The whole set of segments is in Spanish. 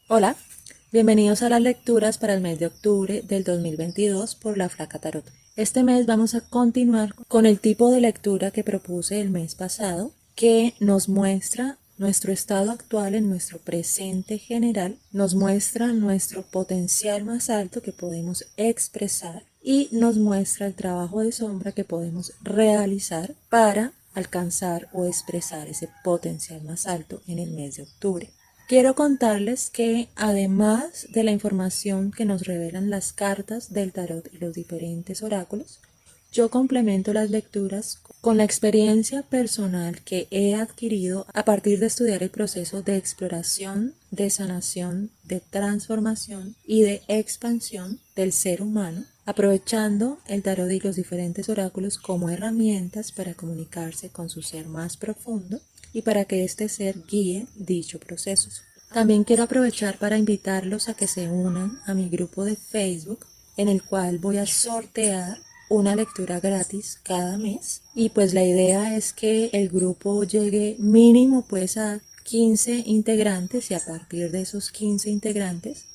Hola, bienvenidos a las lecturas para el mes de octubre del 2022 por La Flaca Tarot. Este mes vamos a continuar con el tipo de lectura que propuse el mes pasado, que nos muestra nuestro estado actual en nuestro presente general, nos muestra nuestro potencial más alto que podemos expresar y nos muestra el trabajo de sombra que podemos realizar para alcanzar o expresar ese potencial más alto en el mes de octubre. Quiero contarles que además de la información que nos revelan las cartas del tarot y los diferentes oráculos, yo complemento las lecturas con la experiencia personal que he adquirido a partir de estudiar el proceso de exploración, de sanación, de transformación y de expansión del ser humano, aprovechando el tarot y los diferentes oráculos como herramientas para comunicarse con su ser más profundo y para que este ser guíe dicho proceso. También quiero aprovechar para invitarlos a que se unan a mi grupo de Facebook, en el cual voy a sortear una lectura gratis cada mes, y pues la idea es que el grupo llegue mínimo pues a 15 integrantes, y a partir de esos 15 integrantes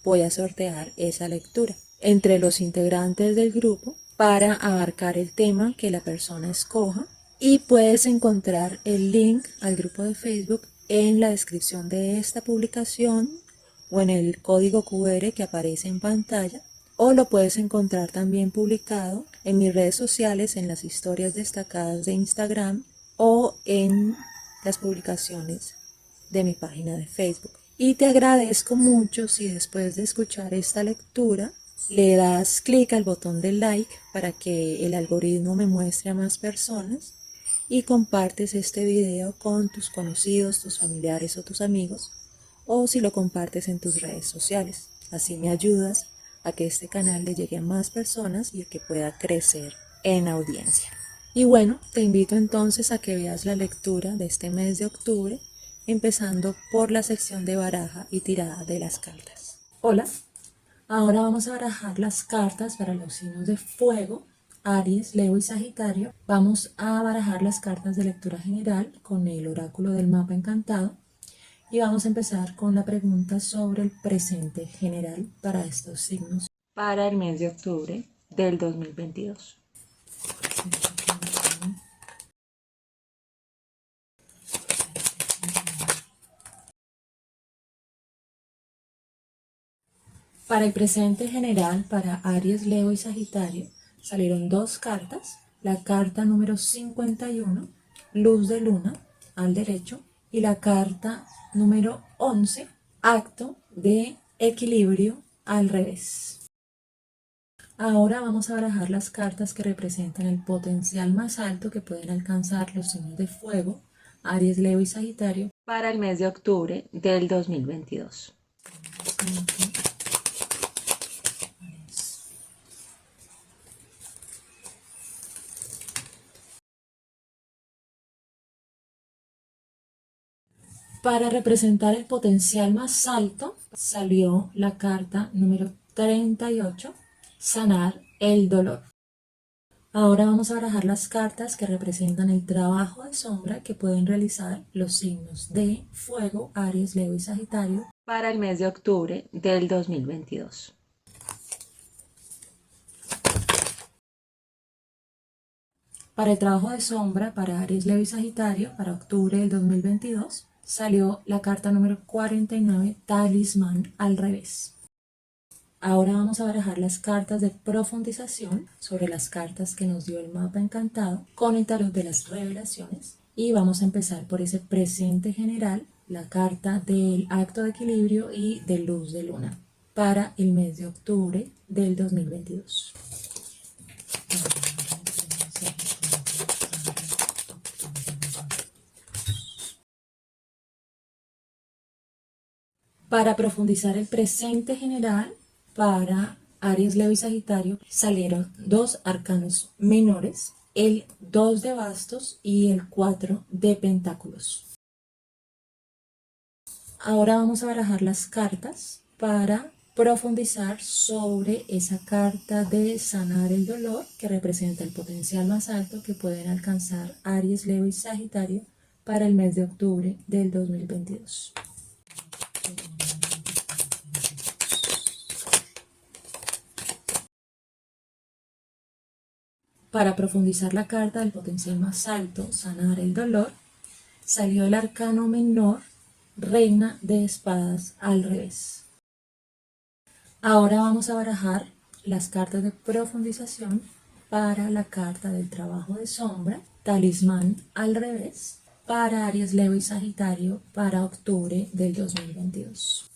voy a sortear esa lectura entre los integrantes del grupo para abarcar el tema que la persona escoja. Y puedes encontrar el link al grupo de Facebook en la descripción de esta publicación o en el código QR que aparece en pantalla, o lo puedes encontrar también publicado en mis redes sociales, en las historias destacadas de Instagram o en las publicaciones de mi página de Facebook. Y te agradezco mucho si después de escuchar esta lectura le das clic al botón de like para que el algoritmo me muestre a más personas, y compartes este video con tus conocidos, tus familiares o tus amigos, o si lo compartes en tus redes sociales. Así me ayudas a que este canal le llegue a más personas y a que pueda crecer en audiencia. Y bueno, te invito entonces a que veas la lectura de este mes de octubre, empezando por la sección de baraja y tirada de las cartas. Hola, ahora vamos a barajar las cartas para los signos de fuego, Aries, Leo y Sagitario. Vamos a barajar las cartas de lectura general con el oráculo del mapa encantado. Y vamos a empezar con la pregunta sobre el presente general para estos signos para el mes de octubre del 2022. Para el presente general, para Aries, Leo y Sagitario, salieron dos cartas. La carta número 51, luz de luna, al derecho, y la carta número 11, acto de equilibrio, al revés. Ahora vamos a barajar las cartas que representan el potencial más alto que pueden alcanzar los signos de fuego, Aries, Leo y Sagitario, para el mes de octubre del 2022. Para representar el potencial más alto, salió la carta número 38, sanar el dolor. Ahora vamos a barajar las cartas que representan el trabajo de sombra que pueden realizar los signos de fuego, Aries, Leo y Sagitario para el mes de octubre del 2022. Para el trabajo de sombra para Aries, Leo y Sagitario para octubre del 2022 salió la carta número 49, talismán al revés. Ahora vamos a barajar las cartas de profundización sobre las cartas que nos dio el mapa encantado con el tarot de las revelaciones, y vamos a empezar por ese presente general, la carta del acto de equilibrio y de luz de luna para el mes de octubre del 2022. Para profundizar el presente general, para Aries, Leo y Sagitario, salieron dos arcanos menores, el 2 de bastos y el 4 de pentáculos. Ahora vamos a barajar las cartas para profundizar sobre esa carta de sanar el dolor, que representa el potencial más alto que pueden alcanzar Aries, Leo y Sagitario para el mes de octubre del 2022. Para profundizar la carta del potencial más alto, sanar el dolor, salió el arcano menor, reina de espadas al revés. Ahora vamos a barajar las cartas de profundización para la carta del trabajo de sombra, talismán al revés, para Aries, Leo y Sagitario para octubre del 2022.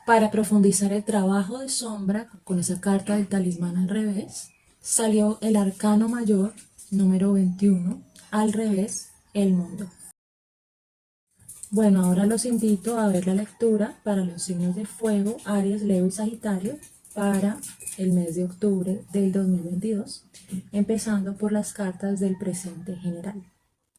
Para profundizar el trabajo de sombra con esa carta del talismán al revés, salió el arcano mayor número 21, al revés, el mundo. Bueno, ahora los invito a ver la lectura para los signos de fuego, Aries, Leo y Sagitario para el mes de octubre del 2022, empezando por las cartas del presente general.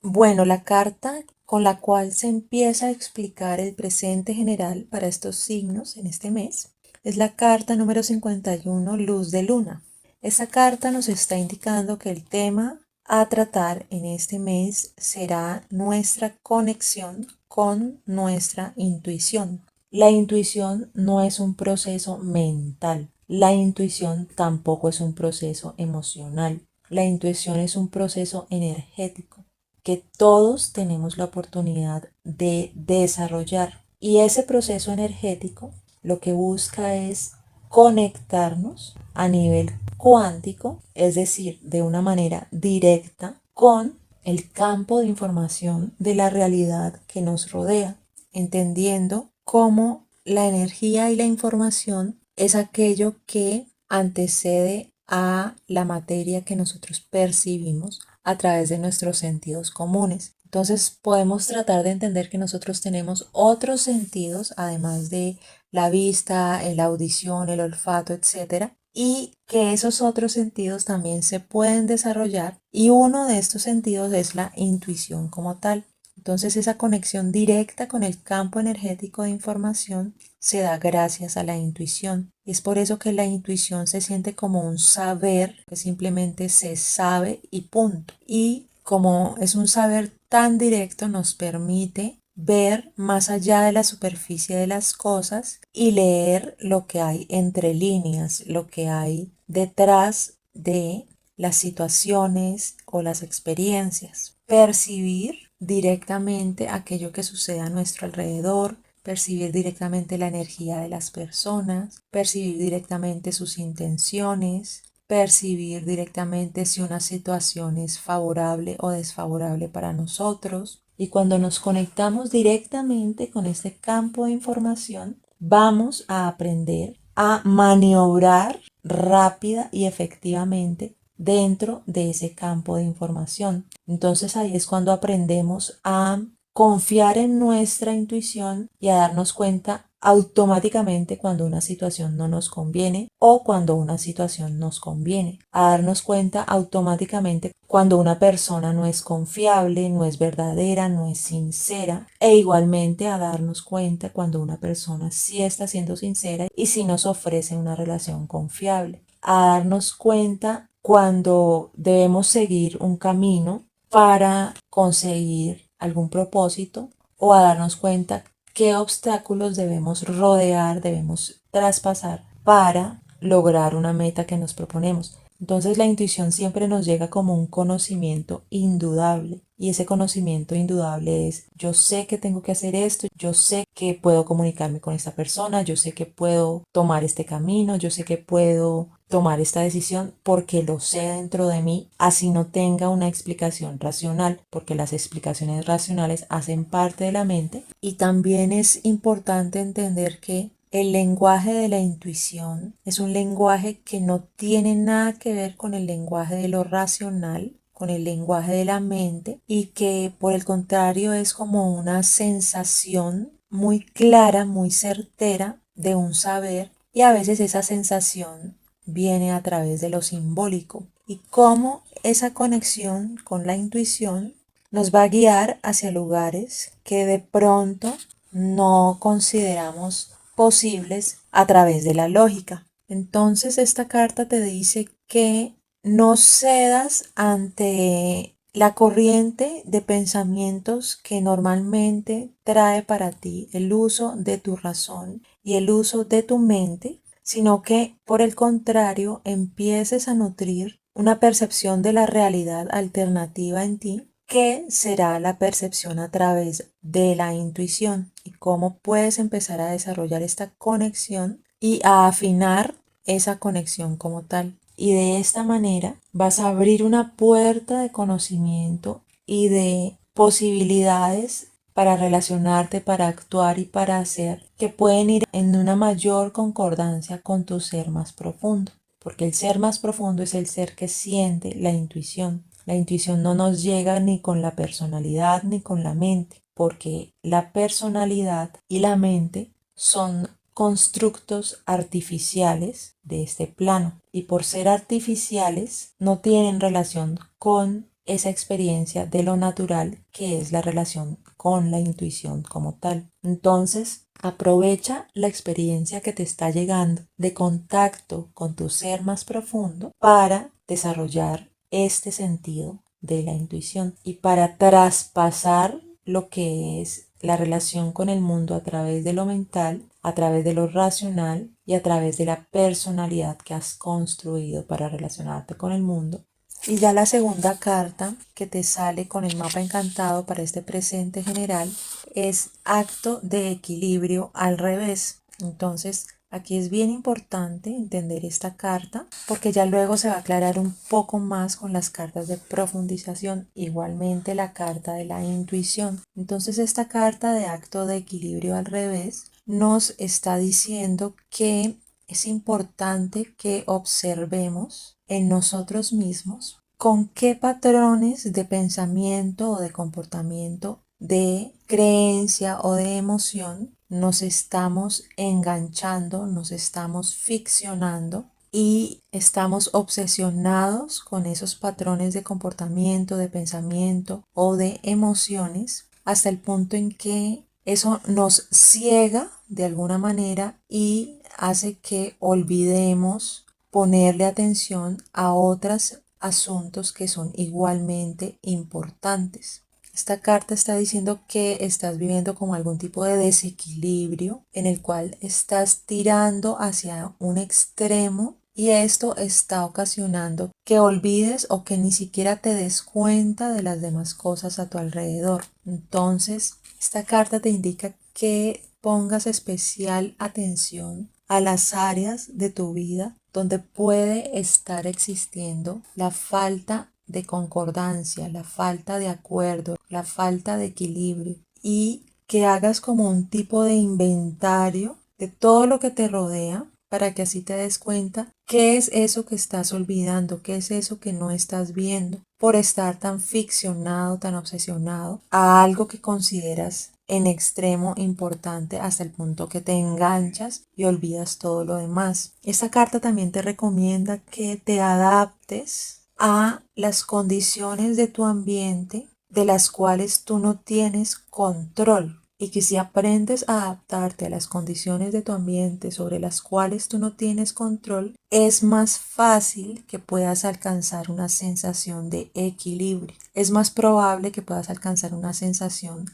Bueno, la carta con la cual se empieza a explicar el presente general para estos signos en este mes es la carta número 51, Luz de Luna. Esa carta nos está indicando que el tema a tratar en este mes será nuestra conexión con nuestra intuición. La intuición no es un proceso mental. La intuición tampoco es un proceso emocional. La intuición es un proceso energético que todos tenemos la oportunidad de desarrollar. Y ese proceso energético lo que busca es conectarnos a nivel cuántico, es decir, de una manera directa con el campo de información de la realidad que nos rodea, entendiendo cómo la energía y la información es aquello que antecede a la materia que nosotros percibimos a través de nuestros sentidos comunes. Entonces podemos tratar de entender que nosotros tenemos otros sentidos, además de la vista, la audición, el olfato, etcétera, y que esos otros sentidos también se pueden desarrollar y uno de estos sentidos es la intuición como tal. Entonces esa conexión directa con el campo energético de información se da gracias a la intuición. Y es por eso que la intuición se siente como un saber que simplemente se sabe y punto. Y como es un saber tan directo nos permite ver más allá de la superficie de las cosas y leer lo que hay entre líneas, lo que hay detrás de las situaciones o las experiencias. Percibir directamente aquello que sucede a nuestro alrededor, percibir directamente la energía de las personas, percibir directamente sus intenciones, percibir directamente si una situación es favorable o desfavorable para nosotros. Y cuando nos conectamos directamente con este campo de información, vamos a aprender a maniobrar rápida y efectivamente dentro de ese campo de información. Entonces ahí es cuando aprendemos a confiar en nuestra intuición y a darnos cuenta automáticamente cuando una situación no nos conviene o cuando una situación nos conviene. A darnos cuenta automáticamente cuando una persona no es confiable, no es verdadera, no es sincera. E igualmente a darnos cuenta cuando una persona sí está siendo sincera y sí nos ofrece una relación confiable. A darnos cuenta cuando debemos seguir un camino para conseguir algún propósito o a darnos cuenta qué obstáculos debemos rodear, debemos traspasar para lograr una meta que nos proponemos. Entonces la intuición siempre nos llega como un conocimiento indudable y ese conocimiento indudable es yo sé que tengo que hacer esto, yo sé que puedo comunicarme con esta persona, yo sé que puedo tomar este camino, yo sé que puedo tomar esta decisión porque lo sé dentro de mí, así no tenga una explicación racional, porque las explicaciones racionales hacen parte de la mente. Y también es importante entender que el lenguaje de la intuición es un lenguaje que no tiene nada que ver con el lenguaje de lo racional, con el lenguaje de la mente, y que por el contrario es como una sensación muy clara, muy certera de un saber, y a veces esa sensación viene a través de lo simbólico y cómo esa conexión con la intuición nos va a guiar hacia lugares que de pronto no consideramos posibles a través de la lógica. Entonces esta carta te dice que no cedas ante la corriente de pensamientos que normalmente trae para ti el uso de tu razón y el uso de tu mente, sino que por el contrario empieces a nutrir una percepción de la realidad alternativa en ti, que será la percepción a través de la intuición, y cómo puedes empezar a desarrollar esta conexión y a afinar esa conexión como tal. Y de esta manera vas a abrir una puerta de conocimiento y de posibilidades para relacionarte, para actuar y para hacer, que pueden ir en una mayor concordancia con tu ser más profundo. Porque el ser más profundo es el ser que siente la intuición. La intuición no nos llega ni con la personalidad ni con la mente, porque la personalidad y la mente son constructos artificiales de este plano, y por ser artificiales no tienen relación con esa experiencia de lo natural, que es la relación con la intuición como tal. Entonces, aprovecha la experiencia que te está llegando de contacto con tu ser más profundo para desarrollar este sentido de la intuición y para traspasar lo que es la relación con el mundo a través de lo mental, a través de lo racional y a través de la personalidad que has construido para relacionarte con el mundo. Y ya la segunda carta que te sale con el mapa encantado para este presente general es acto de equilibrio al revés. Entonces, aquí es bien importante entender esta carta, porque ya luego se va a aclarar un poco más con las cartas de profundización, igualmente la carta de la intuición. Entonces, esta carta de acto de equilibrio al revés nos está diciendo que es importante que observemos en nosotros mismos con qué patrones de pensamiento o de comportamiento, de creencia o de emoción nos estamos enganchando, nos estamos ficcionando y estamos obsesionados con esos patrones de comportamiento, de pensamiento o de emociones, hasta el punto en que eso nos ciega de alguna manera y hace que olvidemos ponerle atención a otros asuntos que son igualmente importantes. Esta carta está diciendo que estás viviendo como algún tipo de desequilibrio en el cual estás tirando hacia un extremo, y esto está ocasionando que olvides o que ni siquiera te des cuenta de las demás cosas a tu alrededor. Entonces, esta carta te indica que pongas especial atención a las áreas de tu vida donde puede estar existiendo la falta de concordancia, la falta de acuerdo, la falta de equilibrio, y que hagas como un tipo de inventario de todo lo que te rodea, para que así te des cuenta qué es eso que estás olvidando, qué es eso que no estás viendo por estar tan ficcionado, tan obsesionado a algo que consideras en extremo importante, hasta el punto que te enganchas y olvidas todo lo demás. Esta carta también te recomienda que te adaptes a las condiciones de tu ambiente de las cuales tú no tienes control, y que si aprendes a adaptarte a las condiciones de tu ambiente sobre las cuales tú no tienes control, es más fácil que puedas alcanzar una sensación de equilibrio. Es más probable que puedas alcanzar una sensación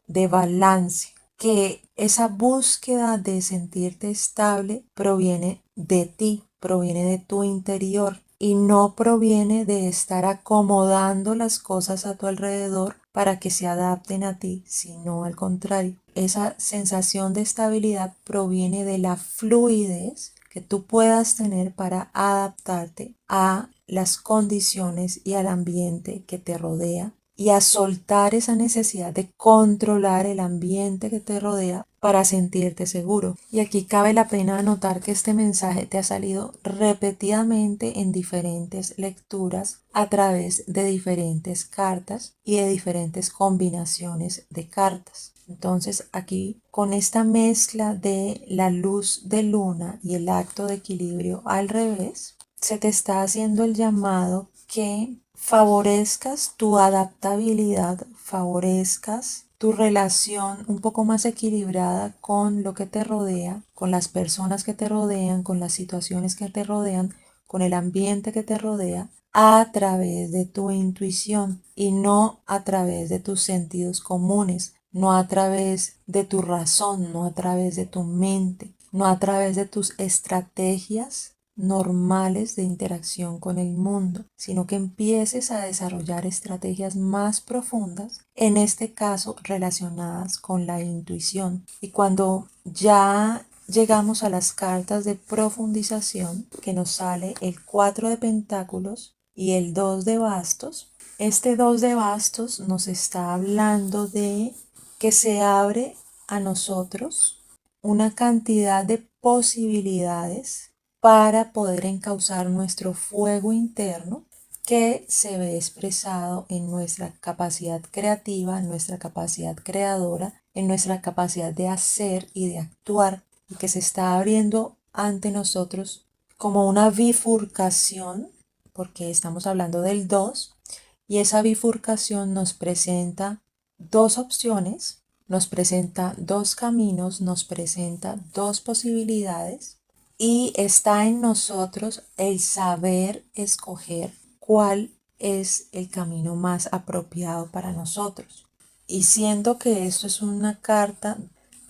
de balance, que esa búsqueda de sentirte estable proviene de ti, proviene de tu interior, y no proviene de estar acomodando las cosas a tu alrededor para que se adapten a ti, sino al contrario. Esa sensación de estabilidad proviene de la fluidez que tú puedas tener para adaptarte a las condiciones y al ambiente que te rodea, y a soltar esa necesidad de controlar el ambiente que te rodea para sentirte seguro. Y aquí cabe la pena anotar que este mensaje te ha salido repetidamente en diferentes lecturas a través de diferentes cartas y de diferentes combinaciones de cartas. Entonces aquí, con esta mezcla de la luz de luna y el acto de equilibrio al revés, se te está haciendo el llamado que favorezcas tu adaptabilidad, favorezcas tu relación un poco más equilibrada con lo que te rodea, con las personas que te rodean, con las situaciones que te rodean, con el ambiente que te rodea, a través de tu intuición y no a través de tus sentidos comunes, no a través de tu razón, no a través de tu mente. no a través de tus estrategias normales de interacción con el mundo, sino que empieces a desarrollar estrategias más profundas, en este caso relacionadas con la intuición. Y cuando ya llegamos a las cartas de profundización, que nos sale el 4 de pentáculos y el 2 de bastos, este 2 de bastos nos está hablando de que se abre a nosotros una cantidad de posibilidades para poder encauzar nuestro fuego interno que se ve expresado en nuestra capacidad creativa, en nuestra capacidad creadora, en nuestra capacidad de hacer y de actuar, y que se está abriendo ante nosotros como una bifurcación, porque estamos hablando del 2, y esa bifurcación nos presenta dos opciones, nos presenta dos caminos, nos presenta dos posibilidades, y está en nosotros el saber escoger cuál es el camino más apropiado para nosotros. Y siendo que esto es una carta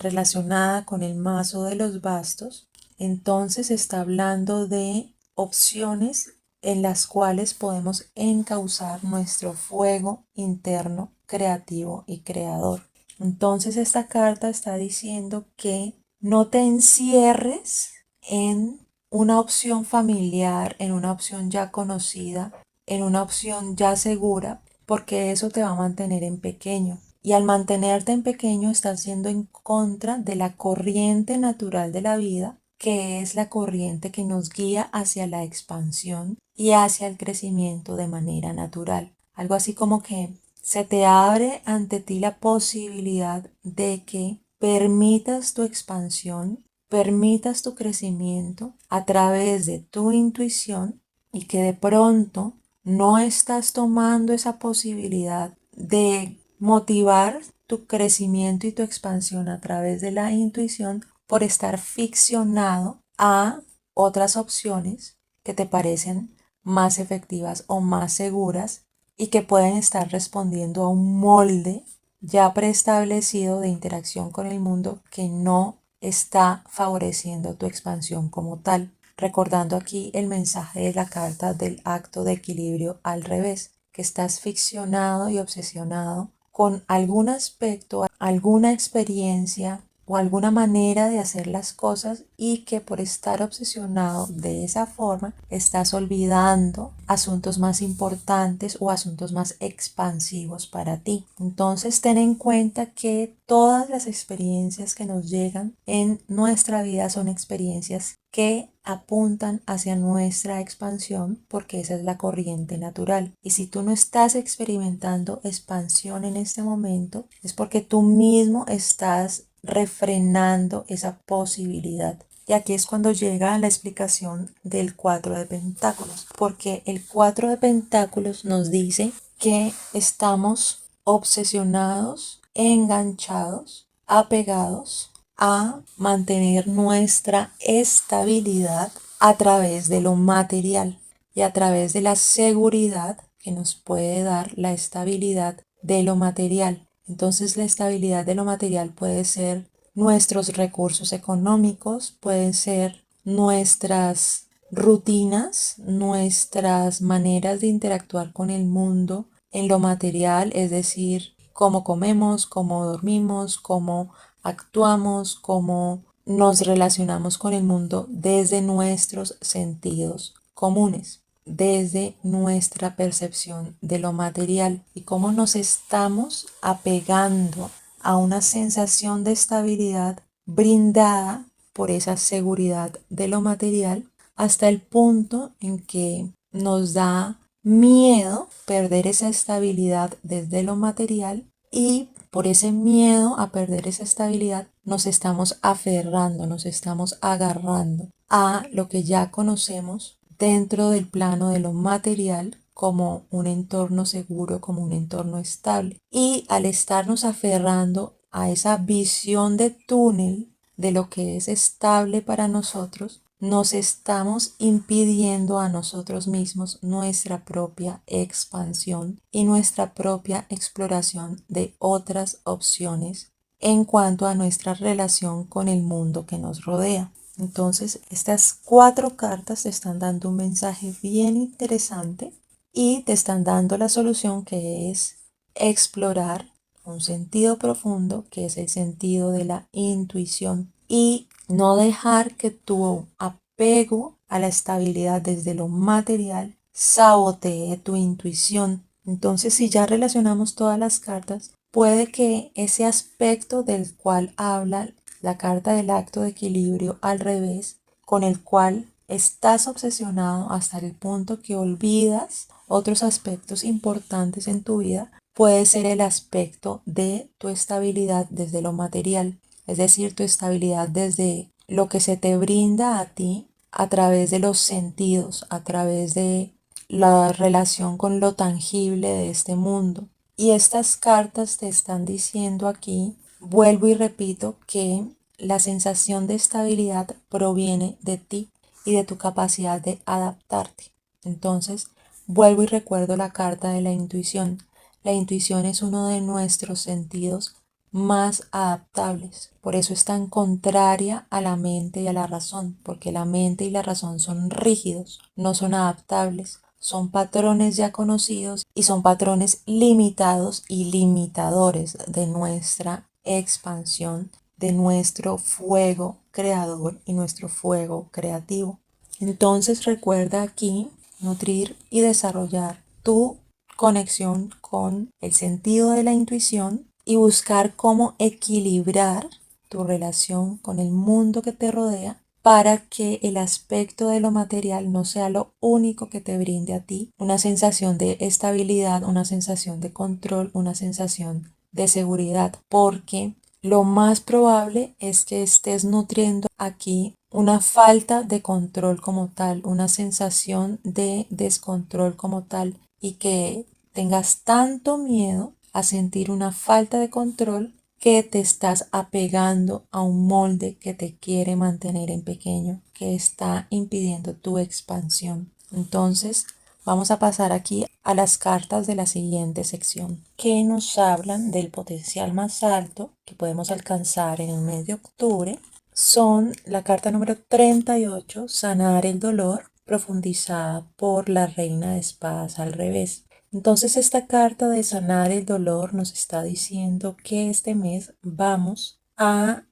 relacionada con el mazo de los bastos, entonces está hablando de opciones en las cuales podemos encauzar nuestro fuego interno creativo y creador. Entonces esta carta está diciendo que no te encierres en una opción familiar, en una opción ya conocida, en una opción ya segura, porque eso te va a mantener en pequeño. Y al mantenerte en pequeño estás yendo en contra de la corriente natural de la vida, que es la corriente que nos guía hacia la expansión y hacia el crecimiento de manera natural. Algo así como que se te abre ante ti la posibilidad de que permitas tu expansión, permitas tu crecimiento a través de tu intuición, y que de pronto no estás tomando esa posibilidad de motivar tu crecimiento y tu expansión a través de la intuición por estar ficcionado a otras opciones que te parecen más efectivas o más seguras y que pueden estar respondiendo a un molde ya preestablecido de interacción con el mundo que no está favoreciendo tu expansión como tal. Recordando aquí el mensaje de la carta del acto de equilibrio al revés, que estás ficcionado y obsesionado con algún aspecto, alguna experiencia o alguna manera de hacer las cosas, y que por estar obsesionado de esa forma estás olvidando asuntos más importantes o asuntos más expansivos para ti. Entonces ten en cuenta que todas las experiencias que nos llegan en nuestra vida son experiencias que apuntan hacia nuestra expansión, porque esa es la corriente natural. Y si tú no estás experimentando expansión en este momento, es porque tú mismo estás refrenando esa posibilidad. Y aquí es cuando llega la explicación del 4 de pentáculos, porque el 4 de pentáculos nos dice que estamos obsesionados, enganchados, apegados a mantener nuestra estabilidad a través de lo material y a través de la seguridad que nos puede dar la estabilidad de lo material. Entonces la estabilidad de lo material puede ser nuestros recursos económicos, pueden ser nuestras rutinas, nuestras maneras de interactuar con el mundo en lo material, es decir, cómo comemos, cómo dormimos, cómo actuamos, cómo nos relacionamos con el mundo desde nuestros sentidos comunes, desde nuestra percepción de lo material, y cómo nos estamos apegando a una sensación de estabilidad brindada por esa seguridad de lo material, hasta el punto en que nos da miedo perder esa estabilidad desde lo material, y por ese miedo a perder esa estabilidad nos estamos aferrando, nos estamos agarrando a lo que ya conocemos dentro del plano de lo material como un entorno seguro, como un entorno estable. Y al estarnos aferrando a esa visión de túnel de lo que es estable para nosotros, nos estamos impidiendo a nosotros mismos nuestra propia expansión y nuestra propia exploración de otras opciones en cuanto a nuestra relación con el mundo que nos rodea. Entonces, estas 4 cartas te están dando un mensaje bien interesante y te están dando la solución, que es explorar un sentido profundo, que es el sentido de la intuición, y no dejar que tu apego a la estabilidad desde lo material sabotee tu intuición. Entonces, si ya relacionamos todas las cartas, puede que ese aspecto del cual habla la carta del acto de equilibrio al revés, con el cual estás obsesionado hasta el punto que olvidas otros aspectos importantes en tu vida, puede ser el aspecto de tu estabilidad desde lo material, es decir, tu estabilidad desde lo que se te brinda a ti a través de los sentidos, a través de la relación con lo tangible de este mundo. Y estas cartas te están diciendo aquí, vuelvo y repito, que la sensación de estabilidad proviene de ti y de tu capacidad de adaptarte. Entonces, vuelvo y recuerdo la carta de la intuición. La intuición es uno de nuestros sentidos más adaptables. Por eso es tan contraria a la mente y a la razón, porque la mente y la razón son rígidos, no son adaptables. Son patrones ya conocidos y son patrones limitados y limitadores de nuestra expansión, de nuestro fuego creador y nuestro fuego creativo. Entonces recuerda aquí nutrir y desarrollar tu conexión con el sentido de la intuición y buscar cómo equilibrar tu relación con el mundo que te rodea para que el aspecto de lo material no sea lo único que te brinde a ti una sensación de estabilidad, una sensación de control, una sensación de seguridad, porque lo más probable es que estés nutriendo aquí una falta de control como tal, una sensación de descontrol como tal, y que tengas tanto miedo a sentir una falta de control que te estás apegando a un molde que te quiere mantener en pequeño, que está impidiendo tu expansión. Entonces, vamos a pasar aquí a las cartas de la siguiente sección, que nos hablan del potencial más alto que podemos alcanzar en el mes de octubre. Son la carta número 38, sanar el dolor, profundizada por la reina de espadas al revés. Entonces esta carta de sanar el dolor nos está diciendo que este mes vamos a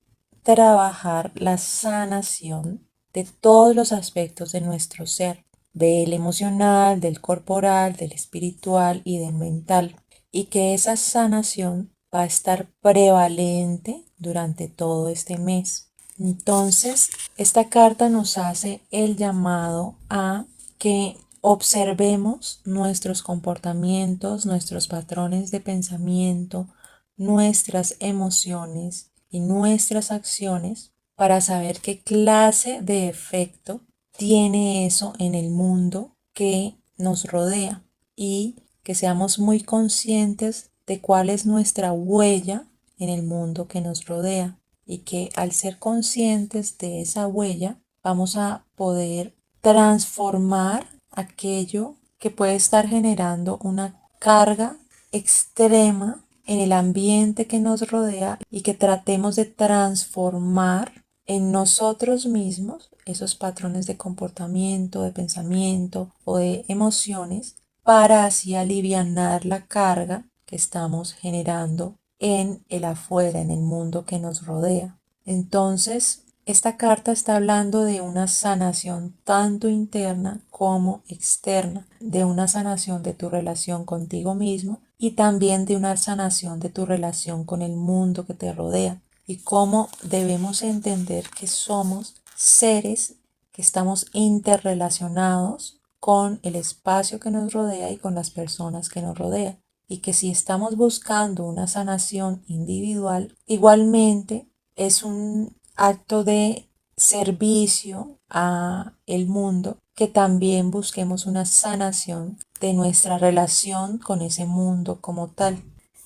trabajar la sanación de todos los aspectos de nuestro ser, del emocional, del corporal, del espiritual y del mental, y que esa sanación va a estar prevalente durante todo este mes. Entonces, esta carta nos hace el llamado a que observemos nuestros comportamientos, nuestros patrones de pensamiento, nuestras emociones y nuestras acciones para saber qué clase de efecto tiene eso en el mundo que nos rodea, y que seamos muy conscientes de cuál es nuestra huella en el mundo que nos rodea, y que al ser conscientes de esa huella vamos a poder transformar aquello que puede estar generando una carga extrema en el ambiente que nos rodea, y que tratemos de transformar en nosotros mismos esos patrones de comportamiento, de pensamiento o de emociones, para así alivianar la carga que estamos generando en el afuera, en el mundo que nos rodea. Entonces, esta carta está hablando de una sanación tanto interna como externa, de una sanación de tu relación contigo mismo y también de una sanación de tu relación con el mundo que te rodea, y cómo debemos entender que somos seres que estamos interrelacionados con el espacio que nos rodea y con las personas que nos rodean, y que si estamos buscando una sanación individual, igualmente es un acto de servicio a el mundo que también busquemos una sanación de nuestra relación con ese mundo como tal.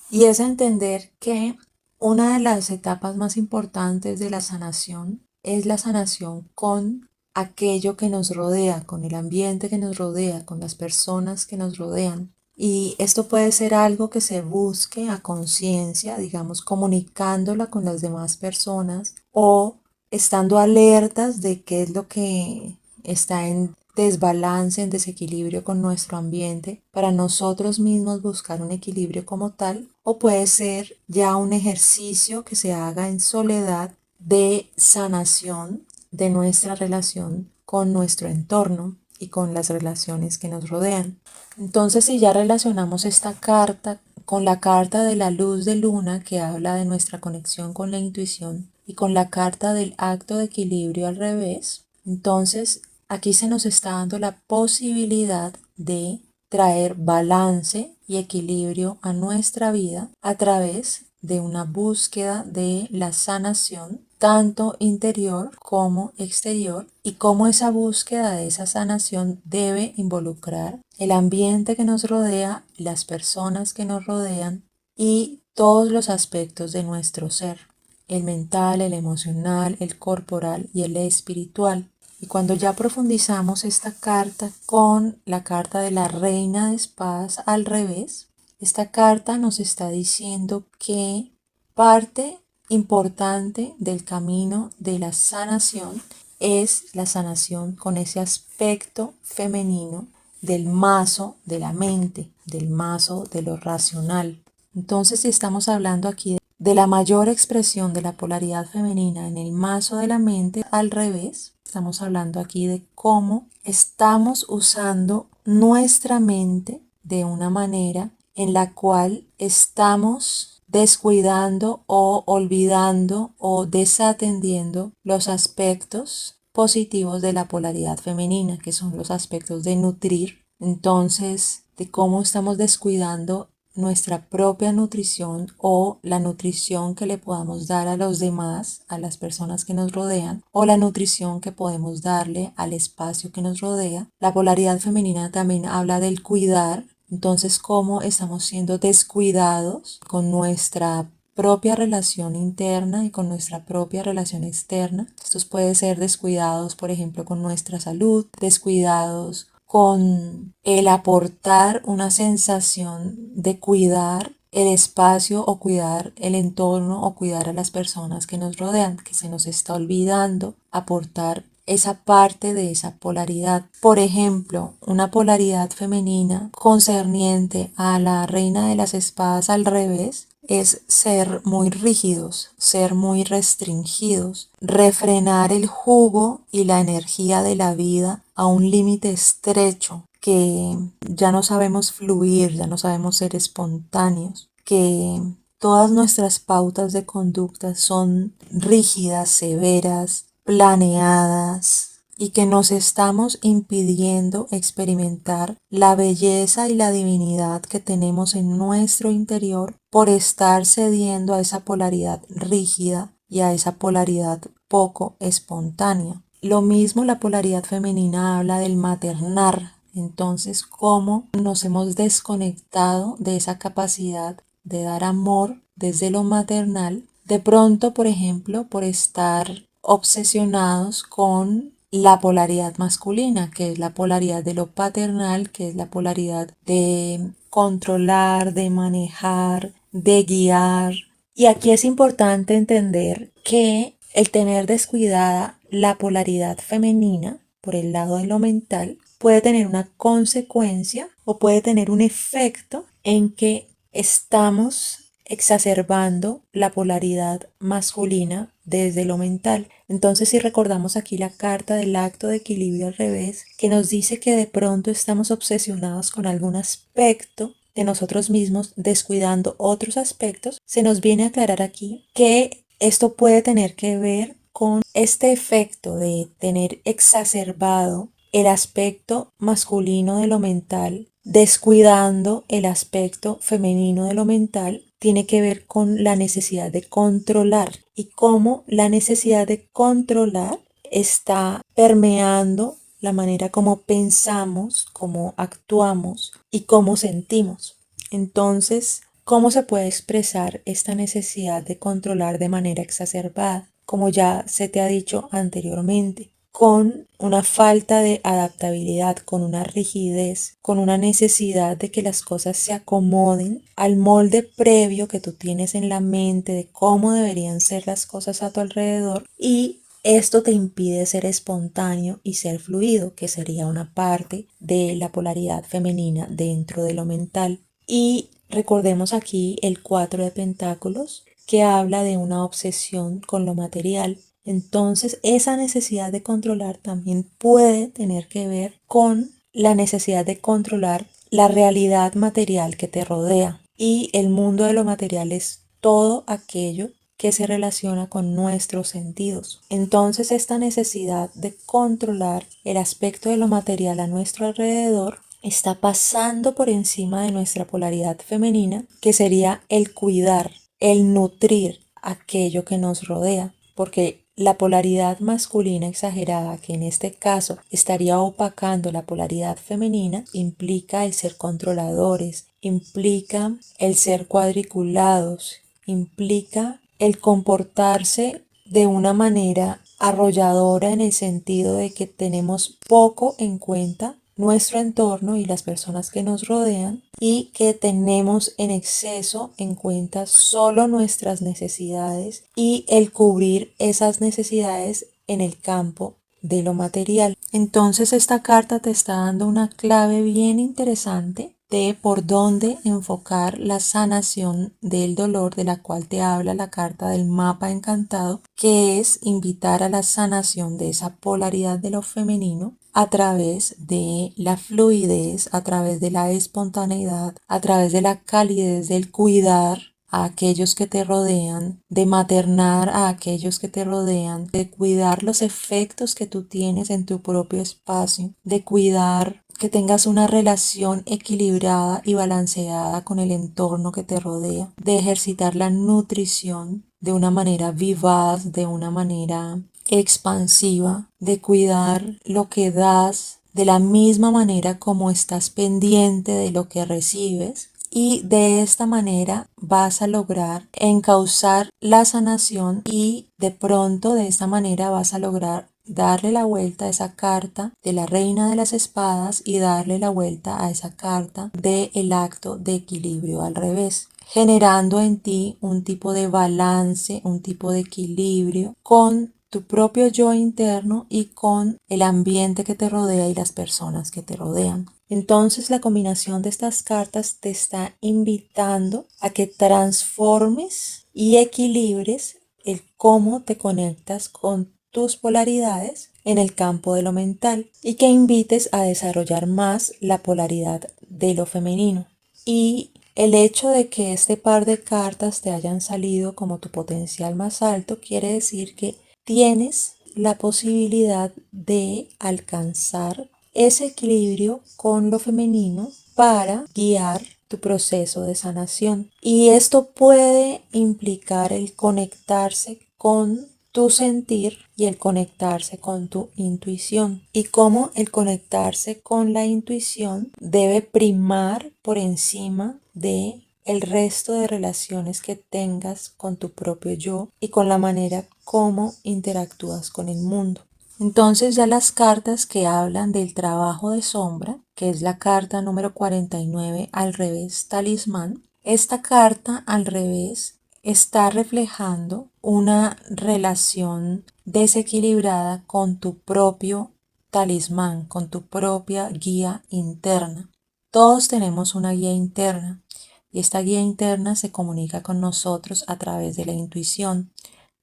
Y es entender que una de las etapas más importantes de la sanación es la sanación con aquello que nos rodea, con el ambiente que nos rodea, con las personas que nos rodean. Y esto puede ser algo que se busque a conciencia, digamos, comunicándola con las demás personas o estando alertas de qué es lo que está en desbalance, en desequilibrio con nuestro ambiente, para nosotros mismos buscar un equilibrio como tal, o puede ser ya un ejercicio que se haga en soledad de sanación de nuestra relación con nuestro entorno y con las relaciones que nos rodean. Entonces, si ya relacionamos esta carta con la carta de la luz de luna que habla de nuestra conexión con la intuición y con la carta del acto de equilibrio al revés, entonces aquí se nos está dando la posibilidad de traer balance y equilibrio a nuestra vida a través de una búsqueda de la sanación tanto interior como exterior, y cómo esa búsqueda de esa sanación debe involucrar el ambiente que nos rodea, las personas que nos rodean y todos los aspectos de nuestro ser, el mental, el emocional, el corporal y el espiritual. Y cuando ya profundizamos esta carta con la carta de la Reina de Espadas al revés, esta carta nos está diciendo que parte importante del camino de la sanación es la sanación con ese aspecto femenino del mazo de la mente, del mazo de lo racional. Entonces, si estamos hablando aquí de la mayor expresión de la polaridad femenina en el mazo de la mente al revés, estamos hablando aquí de cómo estamos usando nuestra mente de una manera en la cual estamos descuidando o olvidando o desatendiendo los aspectos positivos de la polaridad femenina, que son los aspectos de nutrir. Entonces, de cómo estamos descuidando nuestra propia nutrición o la nutrición que le podamos dar a los demás, a las personas que nos rodean, o la nutrición que podemos darle al espacio que nos rodea. La polaridad femenina también habla del cuidar. Entonces, cómo estamos siendo descuidados con nuestra propia relación interna y con nuestra propia relación externa. Estos pueden ser descuidados, por ejemplo, con nuestra salud, descuidados con el aportar una sensación de cuidar el espacio o cuidar el entorno o cuidar a las personas que nos rodean, que se nos está olvidando aportar esa parte de esa polaridad. Por ejemplo, una polaridad femenina concerniente a la Reina de las Espadas al revés es ser muy rígidos, ser muy restringidos, refrenar el jugo y la energía de la vida a un límite estrecho, que ya no sabemos fluir, ya no sabemos ser espontáneos, que todas nuestras pautas de conducta son rígidas, severas, planeadas, y que nos estamos impidiendo experimentar la belleza y la divinidad que tenemos en nuestro interior por estar cediendo a esa polaridad rígida y a esa polaridad poco espontánea. Lo mismo la polaridad femenina habla del maternar. Entonces, cómo nos hemos desconectado de esa capacidad de dar amor desde lo maternal, de pronto, por ejemplo, por estar obsesionados con la polaridad masculina, que es la polaridad de lo paternal, que es la polaridad de controlar, de manejar, de guiar. Y aquí es importante entender que el tener descuidada la polaridad femenina por el lado de lo mental puede tener una consecuencia o puede tener un efecto en que estamos exacerbando la polaridad masculina desde lo mental. Entonces, si recordamos aquí la carta del acto de equilibrio al revés, que nos dice que de pronto estamos obsesionados con algún aspecto de nosotros mismos, descuidando otros aspectos, se nos viene a aclarar aquí que esto puede tener que ver con este efecto de tener exacerbado el aspecto masculino de lo mental, descuidando el aspecto femenino de lo mental, tiene que ver con la necesidad de controlar y cómo la necesidad de controlar está permeando la manera como pensamos, cómo actuamos y cómo sentimos. Entonces, ¿cómo se puede expresar esta necesidad de controlar de manera exacerbada? Como ya se te ha dicho anteriormente, con una falta de adaptabilidad, con una rigidez, con una necesidad de que las cosas se acomoden al molde previo que tú tienes en la mente de cómo deberían ser las cosas a tu alrededor, y esto te impide ser espontáneo y ser fluido, que sería una parte de la polaridad femenina dentro de lo mental. Y recordemos aquí el 4 de pentáculos, que habla de una obsesión con lo material. Entonces, esa necesidad de controlar también puede tener que ver con la necesidad de controlar la realidad material que te rodea. Y el mundo de lo material es todo aquello que se relaciona con nuestros sentidos. Entonces, esta necesidad de controlar el aspecto de lo material a nuestro alrededor está pasando por encima de nuestra polaridad femenina, que sería el cuidar, el nutrir aquello que nos rodea, porque la polaridad masculina exagerada, que en este caso estaría opacando la polaridad femenina, implica el ser controladores, implica el ser cuadriculados, implica el comportarse de una manera arrolladora, en el sentido de que tenemos poco en cuenta nuestro entorno y las personas que nos rodean, y que tenemos en exceso en cuenta solo nuestras necesidades y el cubrir esas necesidades en el campo de lo material. Entonces esta carta te está dando una clave bien interesante de por dónde enfocar la sanación del dolor, de la cual te habla la carta del mapa encantado, que es invitar a la sanación de esa polaridad de lo femenino a través de la fluidez, a través de la espontaneidad, a través de la calidez del cuidar a aquellos que te rodean, de maternar a aquellos que te rodean, de cuidar los efectos que tú tienes en tu propio espacio, de cuidar que tengas una relación equilibrada y balanceada con el entorno que te rodea, de ejercitar la nutrición de una manera vivaz, de una manera expansiva, de cuidar lo que das de la misma manera como estás pendiente de lo que recibes. Y de esta manera vas a lograr encauzar la sanación, y de pronto de esta manera vas a lograr darle la vuelta a esa carta de la reina de las espadas y darle la vuelta a esa carta del acto de equilibrio al revés, generando en ti un tipo de balance, un tipo de equilibrio con tu propio yo interno y con el ambiente que te rodea y las personas que te rodean. Entonces la combinación de estas cartas te está invitando a que transformes y equilibres el cómo te conectas con tus polaridades en el campo de lo mental, y que invites a desarrollar más la polaridad de lo femenino. Y el hecho de que este par de cartas te hayan salido como tu potencial más alto quiere decir que tienes la posibilidad de alcanzar ese equilibrio con lo femenino para guiar tu proceso de sanación. Y esto puede implicar el conectarse con tu sentir y el conectarse con tu intuición, y cómo el conectarse con la intuición debe primar por encima de el resto de relaciones que tengas con tu propio yo y con la manera como interactúas con el mundo. Entonces ya las cartas que hablan del trabajo de sombra, que es la carta número 49 al revés, talismán, esta carta al revés está reflejando una relación desequilibrada con tu propio talismán, con tu propia guía interna. Todos tenemos una guía interna, y esta guía interna se comunica con nosotros a través de la intuición.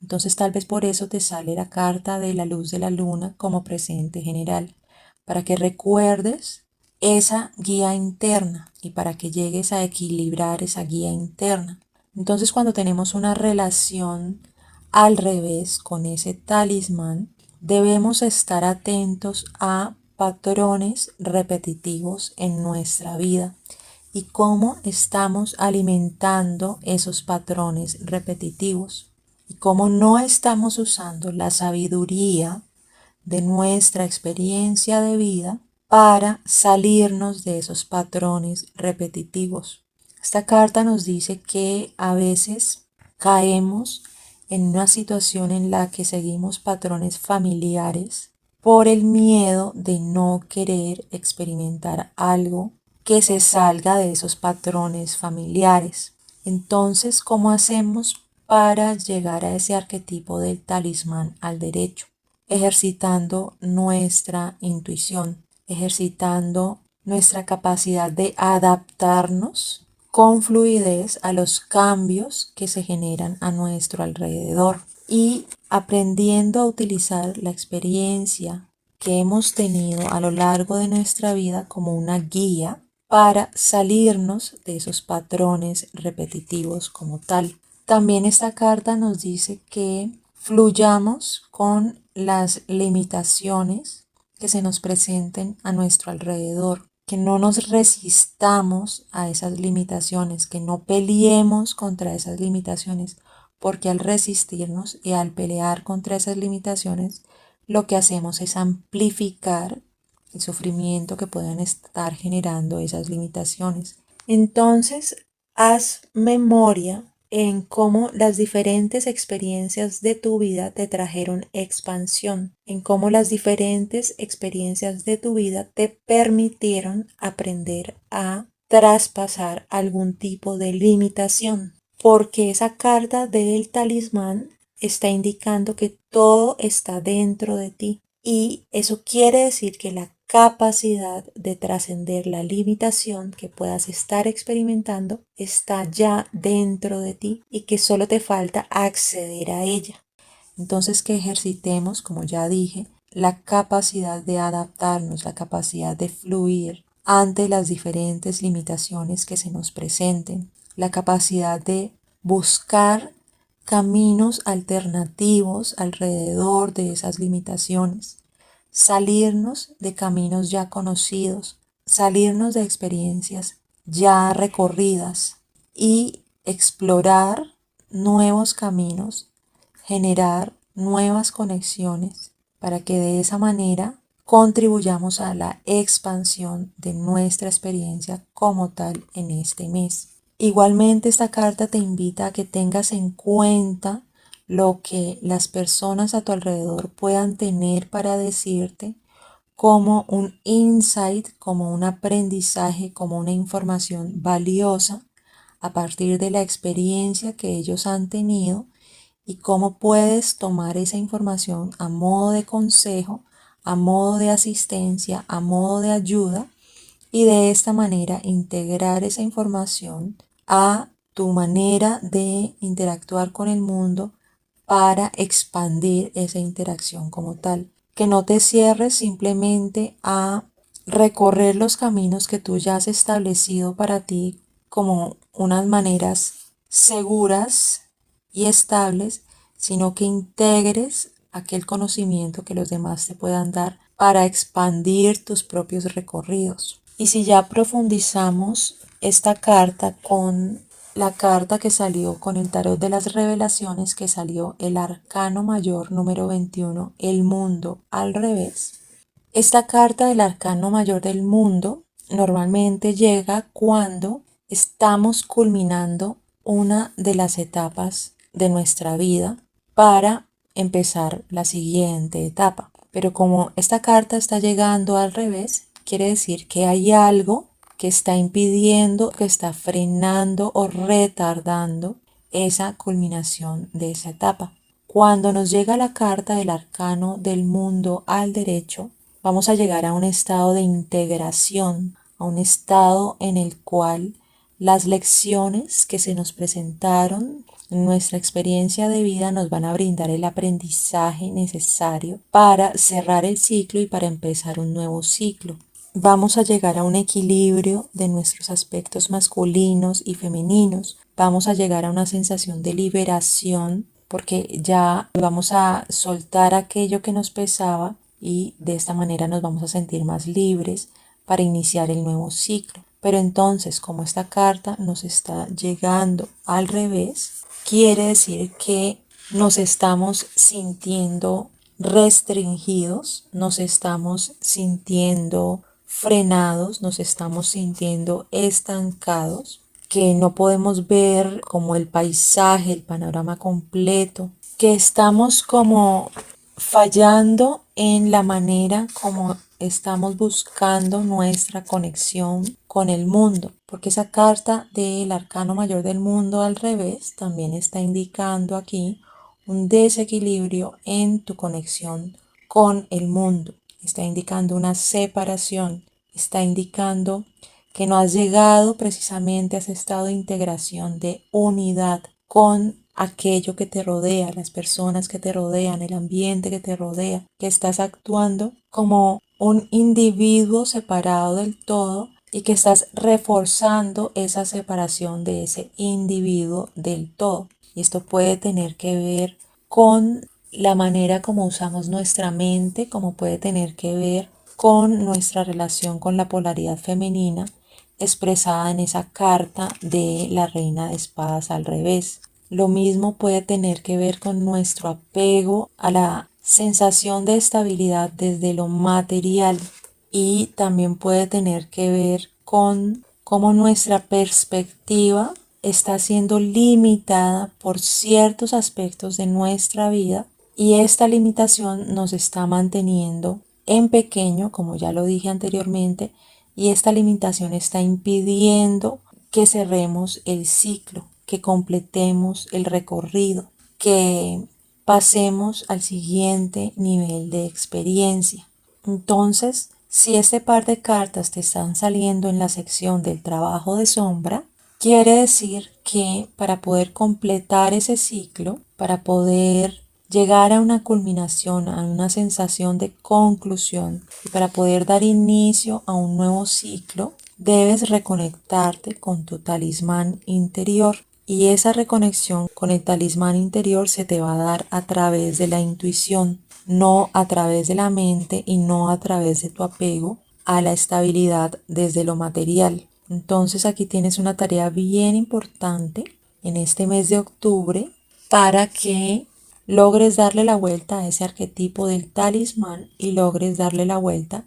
Entonces tal vez por eso te sale la carta de la luz de la luna como presente general, para que recuerdes esa guía interna y para que llegues a equilibrar esa guía interna. Entonces cuando tenemos una relación al revés con ese talismán, debemos estar atentos a patrones repetitivos en nuestra vida y cómo estamos alimentando esos patrones repetitivos y cómo no estamos usando la sabiduría de nuestra experiencia de vida para salirnos de esos patrones repetitivos. Esta carta nos dice que a veces caemos en una situación en la que seguimos patrones familiares por el miedo de no querer experimentar algo que se salga de esos patrones familiares. Entonces, ¿cómo hacemos para llegar a ese arquetipo del talismán al derecho? Ejercitando nuestra intuición, ejercitando nuestra capacidad de adaptarnos con fluidez a los cambios que se generan a nuestro alrededor y aprendiendo a utilizar la experiencia que hemos tenido a lo largo de nuestra vida como una guía para salirnos de esos patrones repetitivos como tal. También esta carta nos dice que fluyamos con las limitaciones que se nos presenten a nuestro alrededor, que no nos resistamos a esas limitaciones, que no peleemos contra esas limitaciones, porque al resistirnos y al pelear contra esas limitaciones, lo que hacemos es amplificar el sufrimiento que pueden estar generando esas limitaciones. Entonces, haz memoria en cómo las diferentes experiencias de tu vida te trajeron expansión, en cómo las diferentes experiencias de tu vida te permitieron aprender a traspasar algún tipo de limitación, porque esa carta del talismán está indicando que todo está dentro de ti y eso quiere decir que la capacidad de trascender la limitación que puedas estar experimentando está ya dentro de ti y que solo te falta acceder a ella. Entonces que ejercitemos, como ya dije, la capacidad de adaptarnos, la capacidad de fluir ante las diferentes limitaciones que se nos presenten, la capacidad de buscar caminos alternativos alrededor de esas limitaciones, salirnos de caminos ya conocidos, salirnos de experiencias ya recorridas y explorar nuevos caminos, generar nuevas conexiones para que de esa manera contribuyamos a la expansión de nuestra experiencia como tal en este mes. Igualmente esta carta te invita a que tengas en cuenta lo que las personas a tu alrededor puedan tener para decirte como un insight, como un aprendizaje, como una información valiosa a partir de la experiencia que ellos han tenido y cómo puedes tomar esa información a modo de consejo, a modo de asistencia, a modo de ayuda y de esta manera integrar esa información a tu manera de interactuar con el mundo para expandir esa interacción como tal. Que no te cierres simplemente a recorrer los caminos que tú ya has establecido para ti como unas maneras seguras y estables, sino que integres aquel conocimiento que los demás te puedan dar para expandir tus propios recorridos. Y si ya profundizamos esta carta con la carta que salió con el tarot de las revelaciones, que salió el arcano mayor número 21, el mundo al revés. Esta carta del arcano mayor del mundo normalmente llega cuando estamos culminando una de las etapas de nuestra vida para empezar la siguiente etapa. Pero como esta carta está llegando al revés, quiere decir que hay algo que está impidiendo, que está frenando o retardando esa culminación de esa etapa. Cuando nos llega la carta del arcano del mundo al derecho, vamos a llegar a un estado de integración, a un estado en el cual las lecciones que se nos presentaron en nuestra experiencia de vida nos van a brindar el aprendizaje necesario para cerrar el ciclo y para empezar un nuevo ciclo. Vamos a llegar a un equilibrio de nuestros aspectos masculinos y femeninos. Vamos a llegar a una sensación de liberación porque ya vamos a soltar aquello que nos pesaba y de esta manera nos vamos a sentir más libres para iniciar el nuevo ciclo. Pero entonces, como esta carta nos está llegando al revés, quiere decir que nos estamos sintiendo restringidos, nos estamos sintiendo frenados, nos estamos sintiendo estancados, que no podemos ver como el paisaje, el panorama completo, que estamos como fallando en la manera como estamos buscando nuestra conexión con el mundo, porque esa carta del arcano mayor del mundo al revés también está indicando aquí un desequilibrio en tu conexión con el mundo. Está indicando una separación, está indicando que no has llegado precisamente a ese estado de integración, de unidad con aquello que te rodea, las personas que te rodean, el ambiente que te rodea, que estás actuando como un individuo separado del todo y que estás reforzando esa separación de ese individuo del todo. Y esto puede tener que ver con la manera como usamos nuestra mente, como puede tener que ver con nuestra relación con la polaridad femenina expresada en esa carta de la reina de espadas al revés. Lo mismo puede tener que ver con nuestro apego a la sensación de estabilidad desde lo material y también puede tener que ver con cómo nuestra perspectiva está siendo limitada por ciertos aspectos de nuestra vida y esta limitación nos está manteniendo en pequeño, como ya lo dije anteriormente, y esta limitación está impidiendo que cerremos el ciclo, que completemos el recorrido, que pasemos al siguiente nivel de experiencia. Entonces, si este par de cartas te están saliendo en la sección del trabajo de sombra, quiere decir que para poder completar ese ciclo, para poder llegar a una culminación, a una sensación de conclusión y para poder dar inicio a un nuevo ciclo, debes reconectarte con tu talismán interior. Y esa reconexión con el talismán interior se te va a dar a través de la intuición, no a través de la mente y no a través de tu apego a la estabilidad desde lo material. Entonces aquí tienes una tarea bien importante en este mes de octubre para que logres darle la vuelta a ese arquetipo del talismán y logres darle la vuelta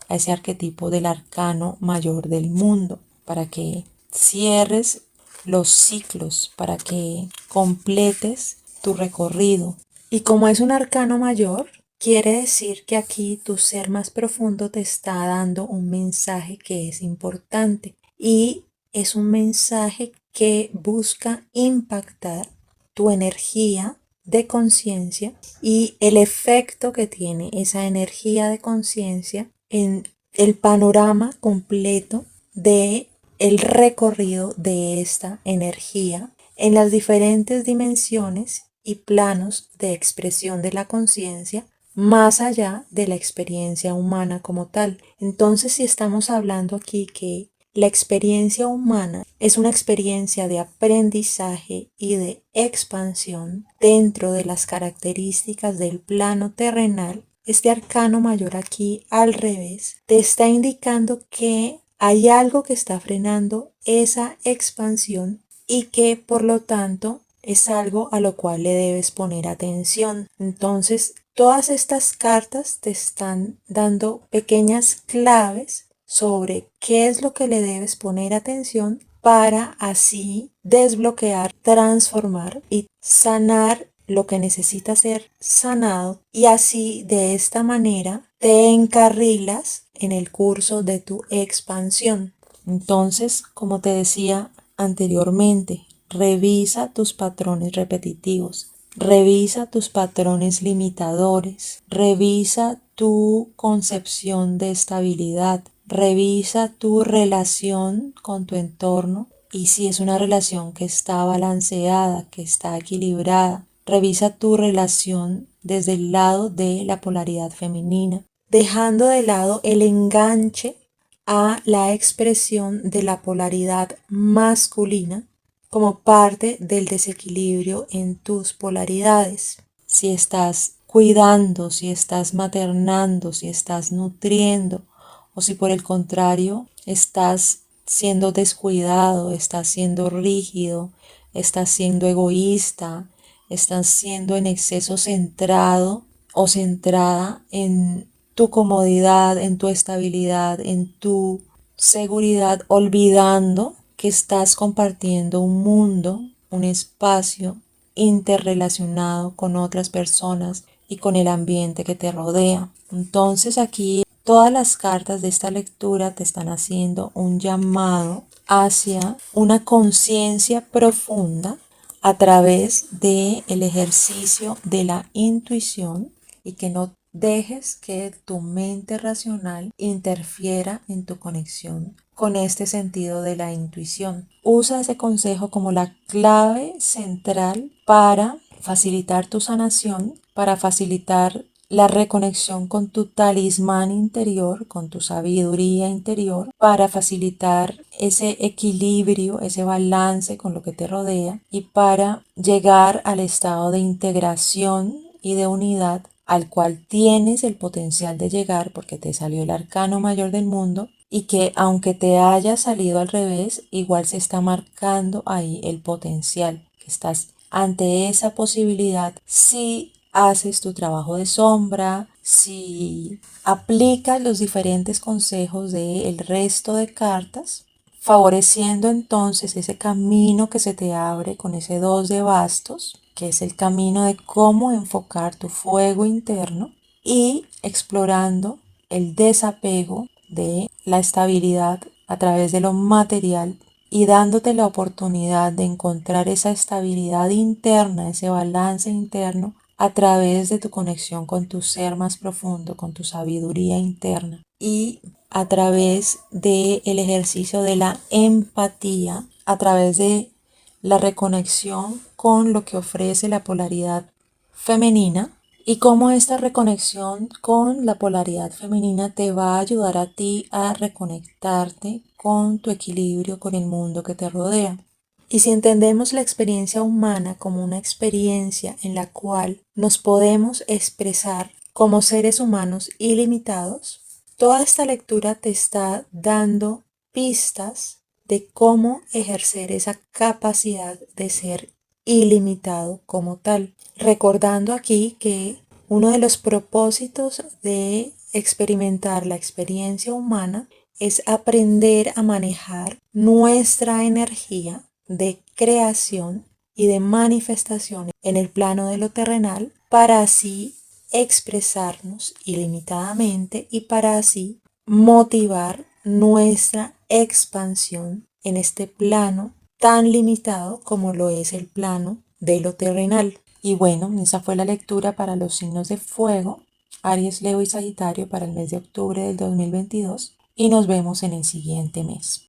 a ese arquetipo del arcano mayor del mundo, para que cierres los ciclos, para que completes tu recorrido. Y como es un arcano mayor, quiere decir que aquí tu ser más profundo te está dando un mensaje que es importante y es un mensaje que busca impactar tu energía de conciencia y el efecto que tiene esa energía de conciencia en el panorama completo de el recorrido de esta energía en las diferentes dimensiones y planos de expresión de la conciencia más allá de la experiencia humana como tal. Entonces, si estamos hablando aquí que la experiencia humana es una experiencia de aprendizaje y de expansión dentro de las características del plano terrenal, este arcano mayor aquí al revés te está indicando que hay algo que está frenando esa expansión y que por lo tanto es algo a lo cual le debes poner atención. Entonces, todas estas cartas te están dando pequeñas claves sobre qué es lo que le debes poner atención para así desbloquear, transformar y sanar lo que necesita ser sanado y así de esta manera te encarrilas en el curso de tu expansión. Entonces, como te decía anteriormente, revisa tus patrones repetitivos, revisa tus patrones limitadores, revisa tu concepción de estabilidad, revisa tu relación con tu entorno y si es una relación que está balanceada, que está equilibrada, revisa tu relación desde el lado de la polaridad femenina, dejando de lado el enganche a la expresión de la polaridad masculina como parte del desequilibrio en tus polaridades. Si estás cuidando, si estás maternando, si estás nutriendo o si por el contrario estás siendo descuidado, estás siendo rígido, estás siendo egoísta, estás siendo en exceso centrado o centrada en tu comodidad, en tu estabilidad, en tu seguridad, olvidando que estás compartiendo un mundo, un espacio interrelacionado con otras personas y con el ambiente que te rodea. Entonces aquí todas las cartas de esta lectura te están haciendo un llamado hacia una conciencia profunda a través del ejercicio de la intuición y que no dejes que tu mente racional interfiera en tu conexión con este sentido de la intuición. Usa ese consejo como la clave central para facilitar tu sanación, para facilitar la reconexión con tu talismán interior, con tu sabiduría interior, para facilitar ese equilibrio, ese balance con lo que te rodea y para llegar al estado de integración y de unidad al cual tienes el potencial de llegar porque te salió el arcano mayor del mundo y que aunque te haya salido al revés, igual se está marcando ahí el potencial, que estás ante esa posibilidad si haces tu trabajo de sombra, si aplicas los diferentes consejos del resto de cartas, favoreciendo entonces ese camino que se te abre con ese 2 de bastos, que es el camino de cómo enfocar tu fuego interno y explorando el desapego de la estabilidad a través de lo material y dándote la oportunidad de encontrar esa estabilidad interna, ese balance interno a través de tu conexión con tu ser más profundo, con tu sabiduría interna y a través del ejercicio de la empatía, a través de la reconexión con lo que ofrece la polaridad femenina y cómo esta reconexión con la polaridad femenina te va a ayudar a ti a reconectarte con tu equilibrio con el mundo que te rodea. Y si entendemos la experiencia humana como una experiencia en la cual nos podemos expresar como seres humanos ilimitados, toda esta lectura te está dando pistas de cómo ejercer esa capacidad de ser ilimitado como tal. Recordando aquí que uno de los propósitos de experimentar la experiencia humana es aprender a manejar nuestra energía de creación y de manifestación en el plano de lo terrenal para así expresarnos ilimitadamente y para así motivar nuestra expansión en este plano tan limitado como lo es el plano de lo terrenal. Y bueno, esa fue la lectura para los signos de fuego, Aries, Leo y Sagitario para el mes de octubre del 2022 y nos vemos en el siguiente mes.